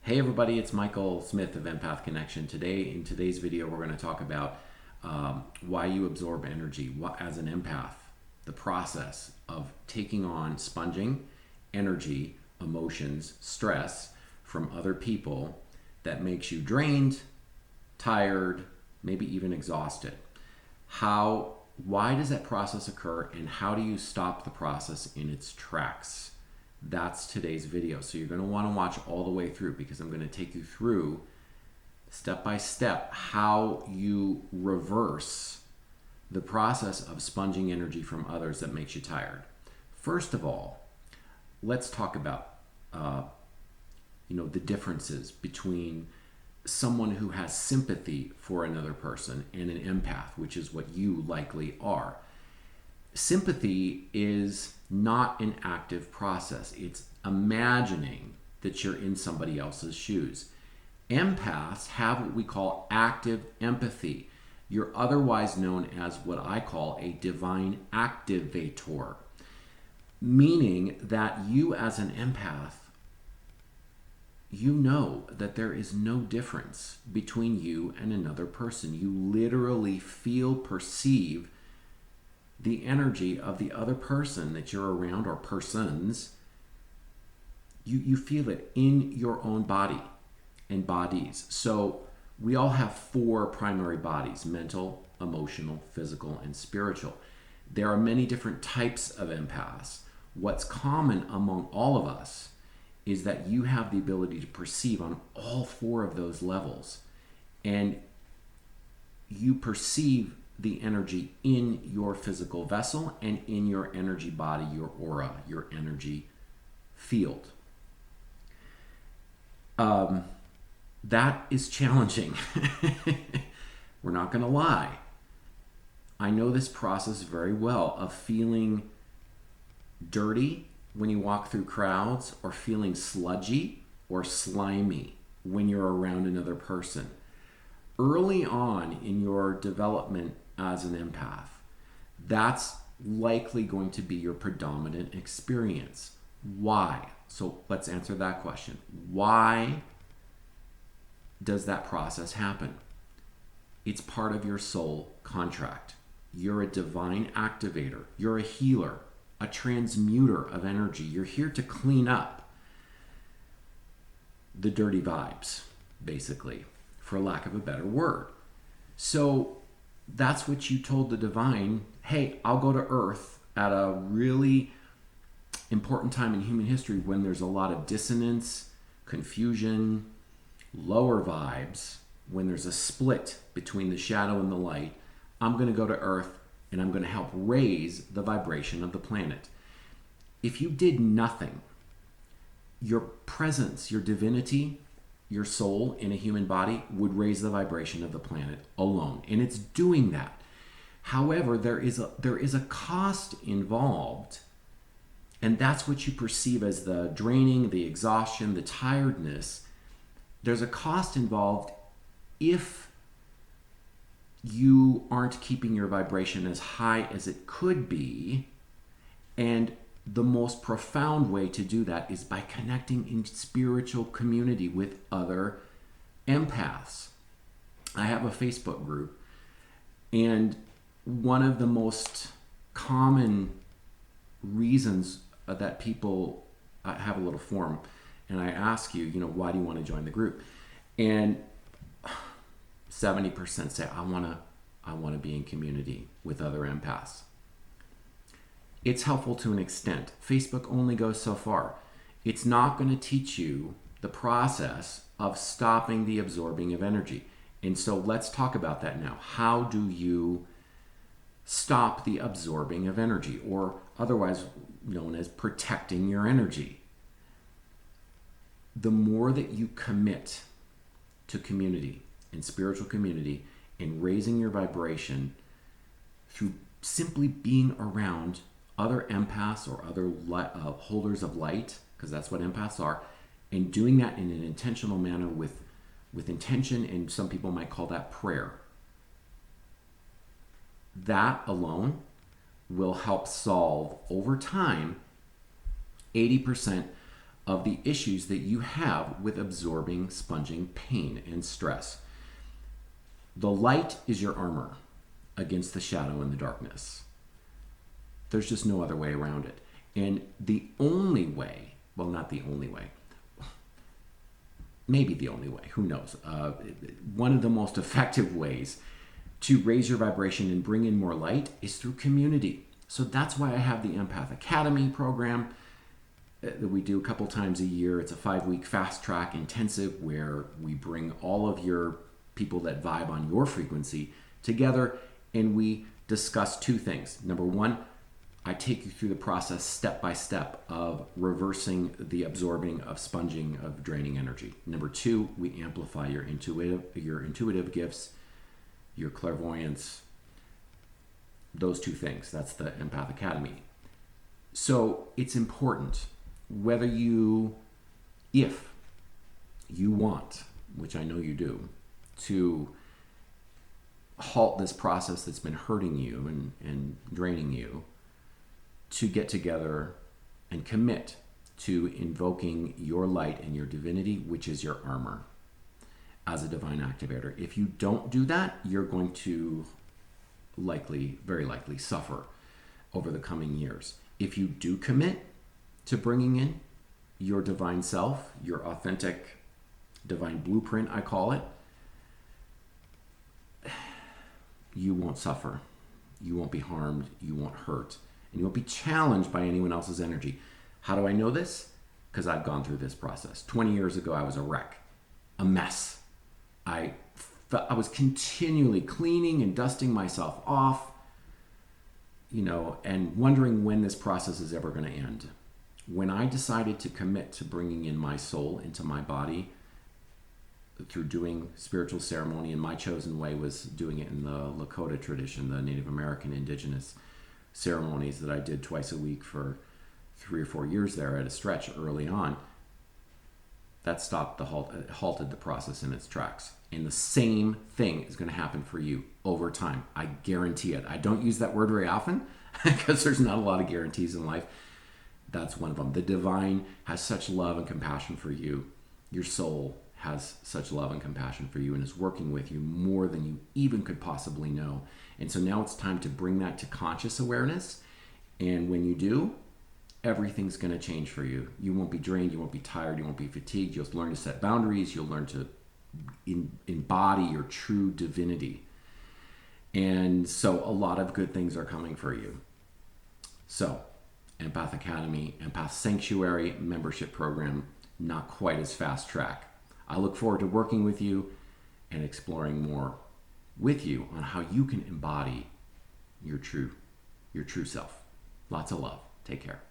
Hey everybody, it's Michael Smith of Empath Connection. In today's video, we're going to talk about why you absorb energy as an empath, the process of taking on, sponging energy, emotions, stress from other people that makes you drained, tired, maybe even exhausted. Why does that process occur, and how do you stop the process in its tracks? That's today's video. So you're going to want to watch all the way through, because I'm going to take you through step by step how you reverse the process of sponging energy from others that makes you tired. First of all, let's talk about the differences between someone who has sympathy for another person and an empath, which is what you likely are. Sympathy is not an active process. It's imagining that you're in somebody else's shoes. Empaths have what we call active empathy. You're otherwise known as what I call a divine activator, meaning that you as an empath, you know that there is no difference between you and another person. You literally feel, perceive the energy of the other person that you're around, or persons. You feel it in your own body and bodies. So we all have four primary bodies: mental, emotional, physical, and spiritual. There are many different types of empaths. What's common among all of us is that you have the ability to perceive on all four of those levels, and you perceive the energy in your physical vessel and in your energy body, your aura, your energy field. That is challenging. We're not going to lie. I know this process very well, of feeling dirty when you walk through crowds, or feeling sludgy or slimy when you're around another person. Early on in your development as an empath, that's likely going to be your predominant experience. Why? So let's answer that question. Why does that process happen? It's part of your soul contract. You're a divine activator. You're a healer, a transmuter of energy. You're here to clean up the dirty vibes, basically, for lack of a better word. So that's what you told the divine. Hey, I'll go to Earth at a really important time in human history when there's a lot of dissonance, confusion, lower vibes, when there's a split between the shadow and the light. I'm going to go to Earth, and I'm going to help raise the vibration of the planet. If you did nothing, your presence, your divinity, your soul in a human body would raise the vibration of the planet alone. And it's doing that. However, there is a cost involved, and that's what you perceive as the draining, the exhaustion, the tiredness. There's a cost involved if you aren't keeping your vibration as high as it could be. And the most profound way to do that is by connecting in spiritual community with other empaths. I have a Facebook group, and one of the most common reasons that people have a little forum, and I ask you, why do you want to join the group? And 70% say, I want to be in community with other empaths. It's helpful to an extent. Facebook only goes so far. It's not going to teach you the process of stopping the absorbing of energy. And so let's talk about that now. How do you stop the absorbing of energy, or otherwise known as protecting your energy? The more that you commit to community and spiritual community and raising your vibration through simply being around other empaths or other holders of light, because that's what empaths are, and doing that in an intentional manner with intention, and some people might call that prayer, that alone will help solve over time 80% of the issues that you have with absorbing, sponging pain and stress. The light is your armor against the shadow and the darkness. There's just no other way around it. And the only way, well, not the only way, maybe the only way, who knows, one of the most effective ways to raise your vibration and bring in more light is through community. So that's why I have the Empath Academy program that we do a couple times a year. It's a 5-week fast track intensive where we bring all of your people that vibe on your frequency together, and we discuss 2 things. Number 1, I take you through the process step by step of reversing the absorbing, of sponging, of draining energy. Number 2, we amplify your intuitive gifts, your clairvoyance, those 2 things. That's the Empath Academy. So it's important whether if you want, which I know you do, to halt this process that's been hurting you and draining you, to get together and commit to invoking your light and your divinity, which is your armor, as a divine activator. If you don't do that, you're going to very likely suffer over the coming years. If you do commit to bringing in your divine self, your authentic divine blueprint, I call it, you won't suffer. You won't be harmed. You won't hurt. And you won't be challenged by anyone else's energy. How do I know this? Because I've gone through this process. 20 years ago, I was a wreck, a mess. I was continually cleaning and dusting myself off, and wondering when this process is ever going to end. When I decided to commit to bringing in my soul into my body through doing spiritual ceremony, and my chosen way was doing it in the Lakota tradition, the Native American indigenous ceremonies that I did twice a week for 3 or 4 years there at a stretch early on, that halted the process in its tracks. And the same thing is going to happen for you over time. I guarantee it. I don't use that word very often because there's not a lot of guarantees in life. That's one of them. The divine has such love and compassion for you. Your soul has such love and compassion for you and is working with you more than you even could possibly know. And so now it's time to bring that to conscious awareness. And when you do, everything's going to change for you. You won't be drained. You won't be tired. You won't be fatigued. You'll learn to set boundaries. You'll learn to embody your true divinity. And so a lot of good things are coming for you. So Empath Academy, Empath Sanctuary membership program, not quite as fast track. I look forward to working with you and exploring more with you on how you can embody your true self. Lots of love. Take care.